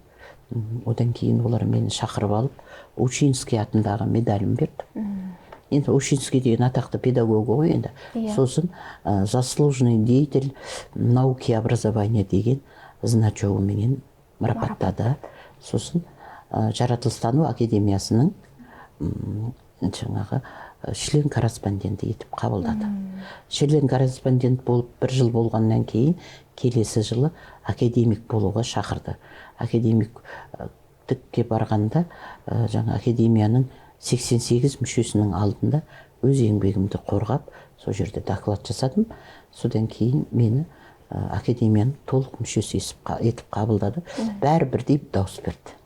Одан кейін олар мені шақырып алып, Учинский атындағы медалім берді. Енді Учинский деген атақты педагог ғой енді. Сосын заслуженный деятель науки и образования деген значогыменен марапаттады. Сосын жаратылыстану академиясының жаңағы член корреспонденті етіп қабылдады. Член корреспондент болып бір жыл болғаннан кейін келесі жылы академик болуға шақырды. Академиктікке барғанда жаңа академияның 88 мүшесінің алдында өз еңбегімді қорғап, сол жерде доклад жасадым. Содан кейін мені академияның толық мүшесі етіп қабылдады. Бәрі бірдей дауыс берді.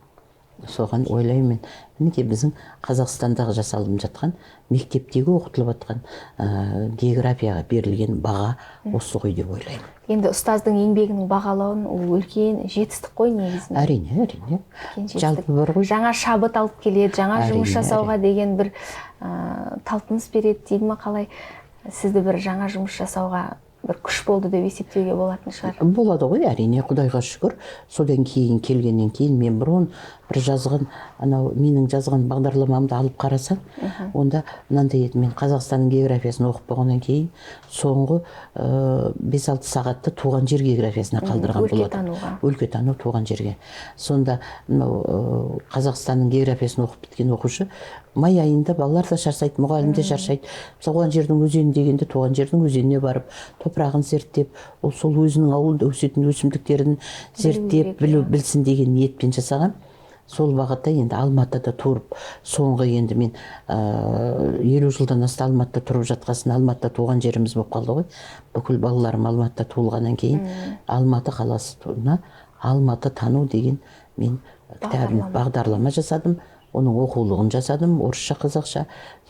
Соған ойлаймын, мінекей біздің Қазақстандағы жасалып жатқан, мектептегі оқытылып жатқан географияға берілген баға осы ғой деп ойлаймын. Енді ұстаздың еңбегінің бағалауын ол үлкен жетістік қой негізінде. Әрине. Жалпы бар ғой. Жаңа шабыт алып келеді, жаңа жұмыс жасауға деген бір талпыныс береді дейді ме қалай? Сізді бір жаңа жұмыс жасауға бір күш болды деп есептеуге болатын шығар. Болады ғой, әрине, Құдайға шүкір. Содан кейін келгеннен кейін мен бұрын бір жазған, менің жазған бағдарламамды алып қарасаң, онда мынандай еді, мен Қазақстанның географиясын оқып болғаннан кейін соңғы 5-6 сағатты туған жер географиясына қалдырған болады. Өлкетану туған жерге. Сонда Қазақстанның географиясын оқып біткен оқушы май айында балалар да шаршайды, мұғалім де шаршайды. Туған жердің өзені дегенде туған жердің өзеніне барып, топырағын зерттеп, ол сол өзінің ауылында өсетін өсімдіктерін зерттеп, білсін деген ниетпен жасаған. Сол бағытта енді Алматыда тұрып, соңғы енді мен 50 жылдан асты Алматыда тұрып жатқасын, Алматыда туған жеріміз болып қалды ғой. Бүкіл балаларым Алматыда туылғаннан кейін Алматы қаласына Алматы тану деген мен бағдарлама жасадым. Оның оқулығын жасадым, орысша, қазақша,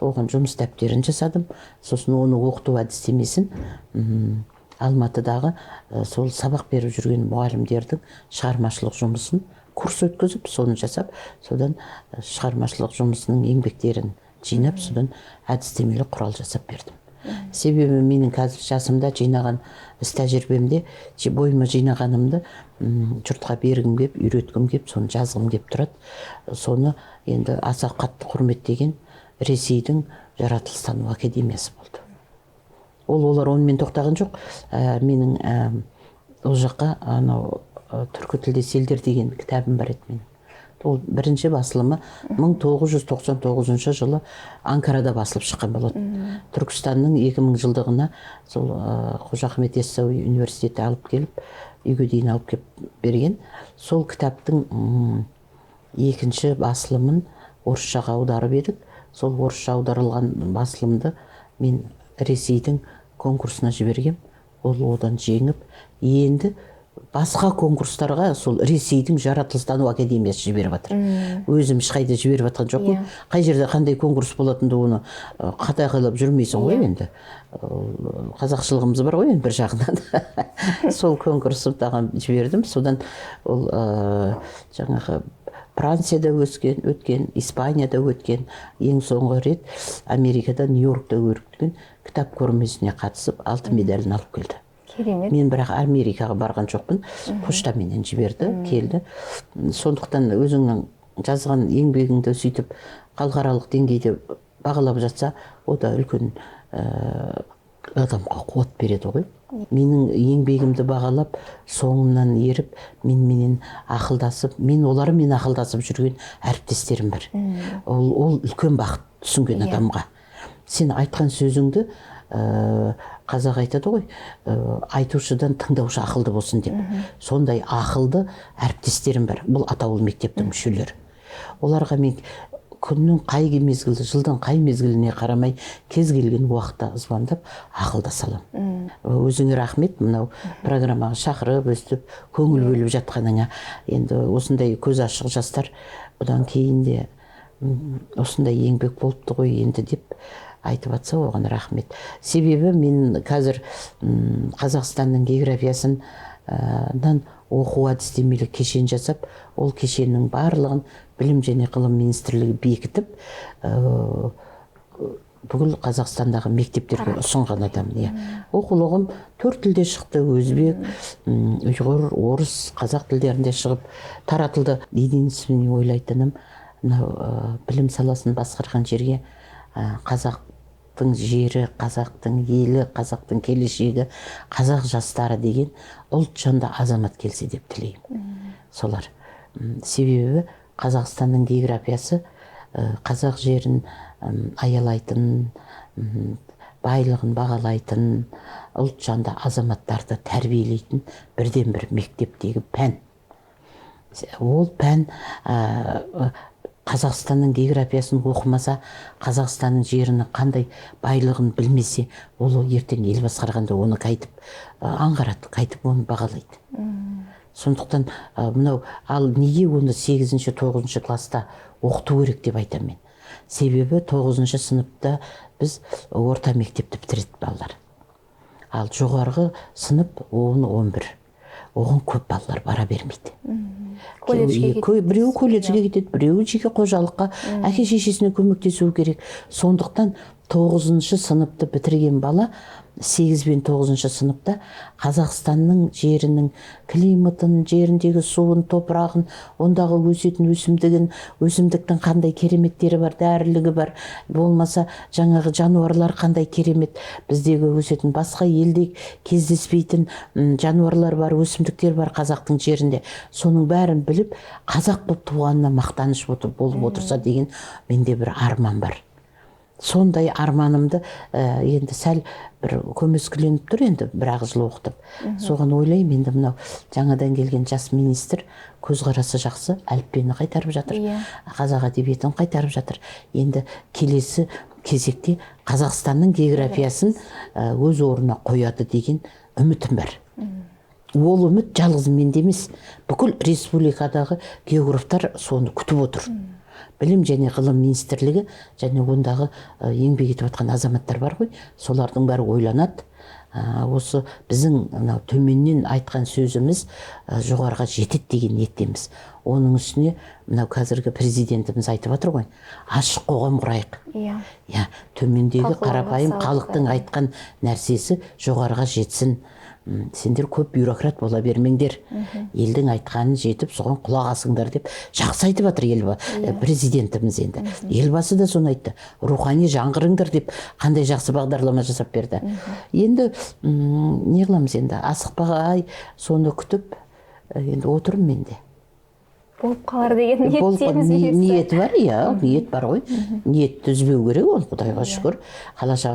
оған жұмыс дәптерін жасадым. Сосын оны оқыту әдістемесін Алматыдағы сол сабақ беріп жүрген мұғалімдердің шығармашылық жұмысын курс өткізіп, соны жасап, содан шығармашылық жұмысының еңбектерін жинап, содан әдістемелі құрал жасап бердім. Себебі менің қазір жасымда жинаған іс тәжірибемде бойыма жинағанымды жұртқа бергім кеп, үйреткім кеп, соны жазғым кеп тұрады. Соны енді аса қатты құрметтеген Ресейдің жаратылыстану академиясы болды. Олар онымен тоқтаған жоқ. Менің ол жаққа анау түркі тілдес елдер деген кітабым бар еді менің. Ол бірінші басылымы 1999 жылы Анкарада басылып шыққан болады. Түркістанның 2000 жылдығына сол Қожа Ахмет Яссауи университеті алып келіп, үйге дейін алып келіп берген. Сол кітаптың екінші басылымын орысшаға аударып едік. Сол орысша аударылған басылымды мен Ресейдің конкурсына жібергем. Ол одан жеңіп, енді басқа конкурстарға сол Ресейдің жаратылыстану академиясы жіберіп жатыр. Өзім ешқайда жіберіп жатқан жоқпын. Қай жерде қандай конкурс болатынды оны қадағалап жүрмейсің ғой енді. Қазақшылығымыз бар ғой енді бір жағынан. Сол конкурстан жібердім. Содан ол жаңағы Францияда өткен, Испанияда өткен, ең соңғы рет Америкада, Нью-Йоркта өткен кітап көрмесіне қатысып, алтын медалін алып келді. Керемет. Мен бірақ Америкаға барған жоқпын, поштаменен жіберді, келді. Сондықтан өзіңнің жазған еңбегіңді сөйтіп халықаралық деңгейде бағалап жатса, о да үлкен адамға қуат береді ғой. Менің еңбегімді бағалап, соңымнан еріп, менен ақылдасып, олармен ақылдасып жүрген әріптестерім бар. Ол үлкен бақыт түсінген адамға. Сен айтқан сөзіңді қазақ айтады ғой, айтушыдан тыңдаушы ақылды болсын деп. Сондай ақылды әріптестерім бар. Бұл атаулы мектептің мүшелері. Оларға мен күннің қай мезгілі, жылдың қай мезгіліне қарамай кез келген уақытта звондап ақылдаса аламын. Өзіңе рахмет, мынау программаға шақырып, өстіп, көңіл бөліп жатқаныңа. Енді осындай көз ашық жастар бұдан кейін де осындай еңбек болыпты ғой енді деп айтып жатса, оған рахмет. Себебі мен қазір Қазақстанның географиясынан оқу әдістемелік кешен жасап, ол кешеннің барлығын Білім және ғылым министрлігі бекітіп, бүкіл Қазақстандағы мектептерге ұсынған адам. Оқулығым 4 тілде шықты: өзбек, ұйғыр, орыс, қазақ тілдерінде шығып таратылды. Единственный ойлайтыным, білім саласын басқарған жерге қазақтың жері, қазақтың елі, қазақтың келешегі, қазақ жастары деген ұлт жанды азамат келсе деп тілеймін. Солар. Себебі Қазақстанның географиясы қазақ жерін аялайтын, байлығын бағалайтын, ұлт жанды азаматтарды тәрбиелейтін бірден бір мектептегі пән. Ол пән Қазақстанның географиясын оқымаса, Қазақстанның жерінің қандай байлығын білмесе, ол ертең ел басқарғанда оны қайтып аңғарады, қайтып оны бағалайды. Сондықтан мынау, ал неге оны 8-9 класста оқыту керек деп айтамын мен. Себебі 9 сыныпта біз орта мектепті бітіреді балалар. Ал жоғарғы сынып 10-11. Оған көп балалар бара бермейді. Біреу колледжге кетеді, біреу жеке қожалыққа, әке шешесіне көмектесу керек. Сондықтан 9 сыныпты бітірген бала 8 пен 9 сыныпта Қазақстанның жерінің климатын, жеріндегі суын, топырағын, ондағы өсетін өсімдіктің қандай кереметтері бар, дәрілігі бар, болмаса жаңағы жануарлар қандай керемет, біздегі өсетін басқа елде кездеспейтін жануарлар бар, өсімдіктер бар қазақтың жерінде. Соның бәрін біліп, қазақ болып туғанына мақтаныш болып отырса деген менде бір арман бар. Сондай арманымды енді сәл бір көмескіленіп тұр, енді бір жыл оқытып. Соған ойлаймын, енді мынау жаңадан келген жас министр көзқарасы жақсы, әліппені қайтарып жатыр, қазақ әдебиетін қайтарып жатыр. Енді келесі кезекте Қазақстанның географиясын өз орнына қояды деген үмітім бар. Ол үміт жалғыз менде емес, бүкіл республикадағы географтар соны күтіп отыр. білім және ғылым министрлігі және ондағы еңбек етіп жатқан азаматтар бар ғой, солардың бәрі ойланады. Осы біздің төменнен айтқан сөзіміз жоғарыға жетеді деген ниеттеміз. Оның үстіне мынау қазіргі президентіміз айтып жатыр ғой, ашық қоғам құрайық. Иә, төмендегі қарапайым халықтың айтқан нәрсесі жоғарыға жетсін. Сендер көп бюрократ бола бермеңдер. Елдің айтқанын жетіп, соған құлақ асыңдар деп жақсы айтып жатыр президентіміз енді. Елбасы да соны айтты. Рухани жаңғырыңдар деп қандай жақсы бағдарлама жасап берді. Енді не қыламыз енді? Асықпай соны күтіп, енді отырмын мен де. Болып қалар деген ниеттеміз бересіз. Ниет бар, иә, ниет бар ғой. Ниетті үзбеу керек, ол Құдайға шүкір. Қалаша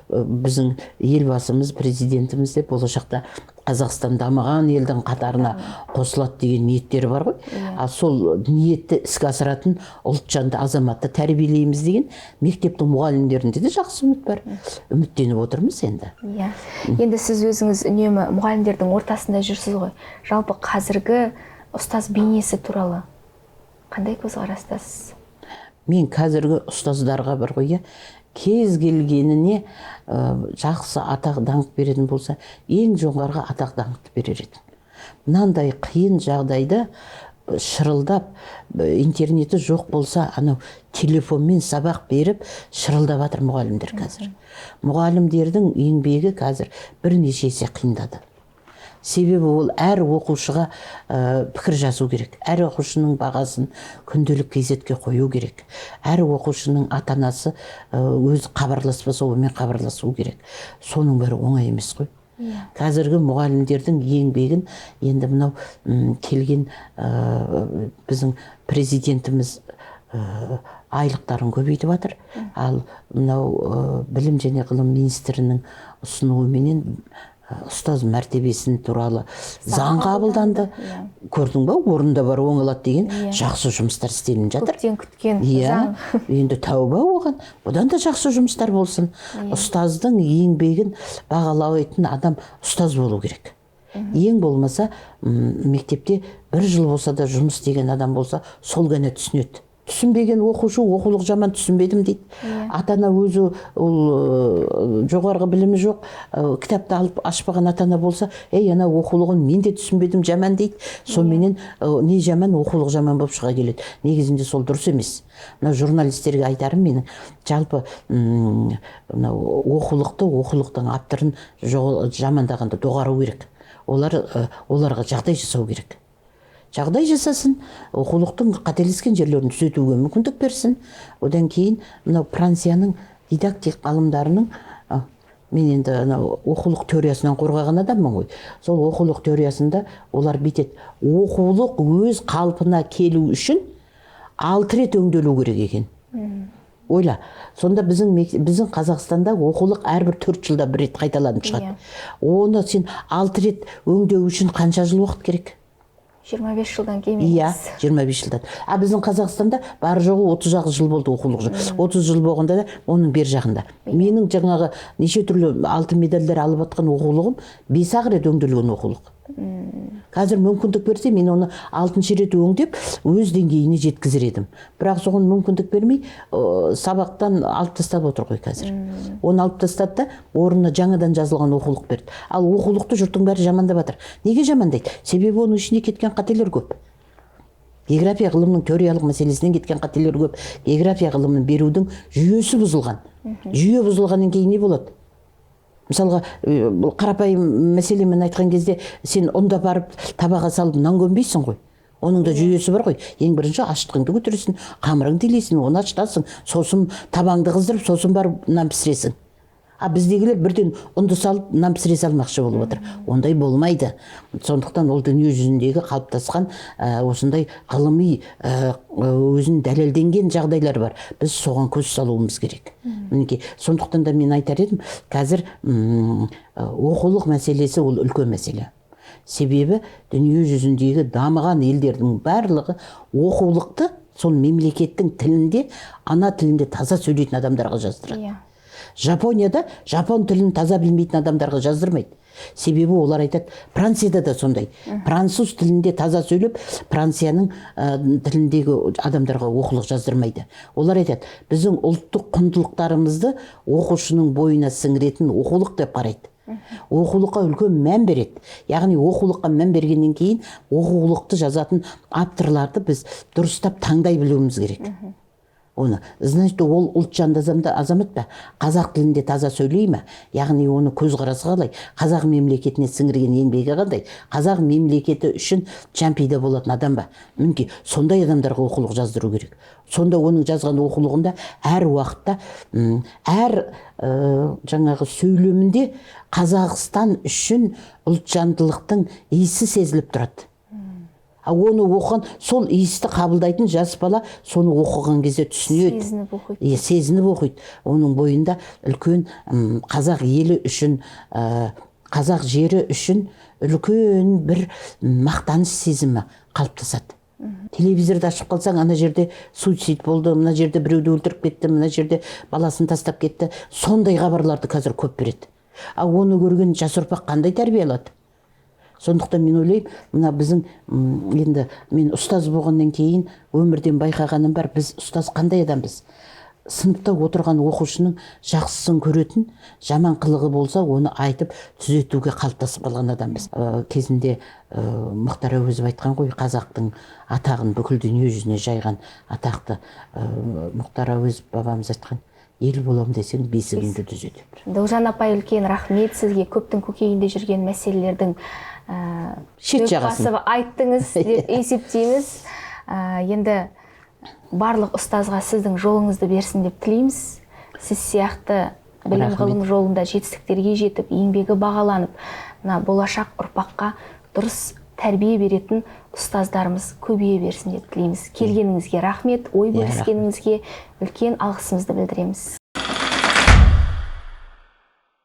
біздің елбасымыз, президентіміз де болашақта Қазақстан дамыған елдің қатарына қосылады деген ниеттері бар ғой. Ал сол ниетті іске асыратын ұлтжанды азаматты тәрбиелейміз деген мектептің мұғалімдерінде де жақсы үміт бар. Үміттеніп отырмыз енді. Иә. Енді сіз өзіңіз үнемі мұғалімдердің ортасында жүрсіз ғой. Жалпы қазіргі ұстаз бейнесі туралы қандай көзқарастасыз? Мен қазіргі ұстаздарға бір ғой, кез келгеніне жақсы атақ даңқ беретін болса, ең жоғарғы атақ даңқты берер едім. Мынандай қиын жағдайда шырылдап, интернеті жоқ болса, анау телефонмен сабақ беріп шырылдап жатыр мұғалімдер қазір. Мұғалімдердің еңбегі қазір бірнеше есе қиындады. Себебі ол әр оқушыға пікір жазу керек. Әр оқушының бағасын күнделік газетке қою керек. Әр оқушының ата-анасы өз хабарласпаса онымен хабарласу керек. Соның бәрі оңай емес қой. Қазіргі мұғалімдердің еңбегін енді мынау келген біздің президентіміз айлықтарын көбейтіп жатыр. Ал мынау білім және ғылым министрінің ұсынуыменен ұстаз мәртебесін туралы заң қабылданды. Көрдің ба, орында бар оңалады деген жақсы жұмыстар істелініп жатыр. Көптен күткен заң. Енді тәуба оған. Бұдан да жақсы жұмыстар болсын. Ұстаздың еңбегін бағалайтын адам ұстаз болу керек. Ең болмаса мектепте бір жыл болса да жұмыс істеген адам болса, сол ғана түсінеді. Түсінбеген оқушы оқулық жаман түсінбедім дейді. Ата-ана өзі жоғарғы білімі жоқ, кітапты алып ашпаған ата-ана болса, ана оқулығын мен де түсінбедім жаман дейді. Сонымен не жаман, оқулық жаман болып шыға келеді. Негізінде сол дұрыс емес. Мына журналистерге айтарым менің, жалпы оқулықтың авторын жамандағанда доғару керек. Оларға жағдай жасау керек. Жағдай жасасын, оқулықтың қателескен жерлерін түзетуге мүмкіндік берсін. Одан кейін мынау Францияның дидактик ғалымдарының, мен енді оқулық теориясынан қорғаған адаммын ғой. Сол оқулық теориясында олар бүйтеді, оқулық өз қалпына келу үшін 6 рет өңделу керек екен. Ойла, сонда біздің Қазақстанда оқулық әрбір 4 жылда 1 рет қайталанып шығады. Оны сен 6 рет өңдеу үшін қанша жыл уақыт керек? 25 жылдан кемемес. Иә, 25 жылдан. Біздің Қазақстанда бар жоғы 30 жыл болды оқулық. 30 жыл болғанда да оның бер жағында. Менің жаңағы неше түрлі алтын медальдар алып атқан оқулығым 5 рет өңделген оқулық. Қазір мүмкіндік берсе, мен оны 6-шы рет өңдеп, өз деңгейіне жеткізер едім. Бірақ соған мүмкіндік бермей, сабақтан алып тастап отыр ғой қазір. Оны алып тастады да, орнына жаңадан жазылған оқулық берді. Ал оқулықты жұрттың бәрі жамандап жатыр. Неге жамандайды? Себебі оның ішінде кеткен қателер көп. География ғылымның теориялық мәселесінен кеткен қателер көп. География ғылымын берудің жүйесі бұзылған. Жүйе бұзылғаннан кейін не болады? Мысалға, қарапайым мәселемен айтқан кезде, сен ұнда барып табаға салып нан көмбейсің ғой. Оның да жүйесі бар ғой. Ең бірінші аштығыңды көтересің, қамырыңды илейсің, оны ашытасың, сосын табаңды қыздырып, сосын барып нан пісіресің. Біздегілер бірден ұнды салып, нан пісіре салмақшы болып отыр. Ондай болмайды. Сондықтан ол дүние жүзіндегі қалыптасқан осындай ғылыми өзін дәлелденген жағдайлар бар. Біз соған көз салуымыз керек. Сондықтан да мен айтар едім, қазір оқулық мәселесі ол үлкен мәселе. Себебі дүние жүзіндегі дамыған елдердің барлығы оқулықты сол мемлекеттің тілінде, ана тілінде таза сөйлейтін адамдарға жаздырады. Жапонияда жапон тілін таза білмейтін адамдарға жаздырмайды. Себебі олар айтады, Францияда да сондай. Француз тілінде таза сөйлеп, Францияның тіліндегі адамдарға оқулық жаздырмайды. Олар айтады, біздің ұлттық құндылықтарымызды оқушының бойына сіңіретін оқулық деп қарайды. Оқулыққа үлкен мән береді. Яғни оқулыққа мән бергеннен кейін оқулықты жазатын авторларды біз дұрыстап таңдай білуіміз керек. Оны, значит, ол ұлтжанды азамат па? Қазақ тілінде таза сөйлей ме? Яғни оны көзқарасы қалай? Қазақ мемлекетіне сіңірген еңбегі қандай? Қазақ мемлекеті үшін чемпионда болатын адам ба? Мүмкін сондай адамдарға оқулық жаздыру керек. Сонда оның жазған оқулығында әр уақытта, әр жаңағы сөйлемінде Қазақстан үшін ұлтжандылықтың иісі сезіліп тұрады. Оны оқыған, сол иісті қабылдайтын жас бала соны оқыған кезде түсінеді. Сезініп оқиды. Сезініп оқиды. Оның бойында үлкен қазақ елі үшін, қазақ жері үшін үлкен бір мақтаныш сезімі қалыптасады. Телевизорды ашып қалсаң, ана жерде суицид болды, мына жерде біреуді өлтіріп кетті, мына жерде баласын тастап кетті. Сондай хабарларды қазір көп береді. Оны көрген жас ұрпақ қандай тәрбие алады? Сондықтан мен ойлаймын, мына біздің енді мен ұстаз болғаннан кейін өмірден байқағаным бар, біз ұстаз қандай адамбыз? Сыныпта отырған оқушының жақсысын көретін, жаман қылығы болса, оны айтып түзетуге қалыптасып қалған адамбыз. Кезінде Мұхтар Әуезов айтқан ғой, қазақтың атағын бүкіл дүние жүзіне жайған атақты Мұхтар Әуезов бабамыз айтқан, ел болам десең бесігіңді түзет. Дылжан апай, үлкен рахмет сізге, көптің көкейінде жүрген мәселелердің шет жағасын айттыңыз деп есептейміз. Енді барлық ұстазға сіздің жолыңызды берсін деп тілейміз. Сіз сияқты білім ғылым жолында жетістіктерге жетіп, еңбегі бағаланып, болашақ ұрпаққа дұрыс тәрбие беретін ұстаздарымыз көбейе берсін деп тілейміз. Келгеніңізге рахмет, ой бөліскеніңізге үлкен алғысымызды білдіреміз.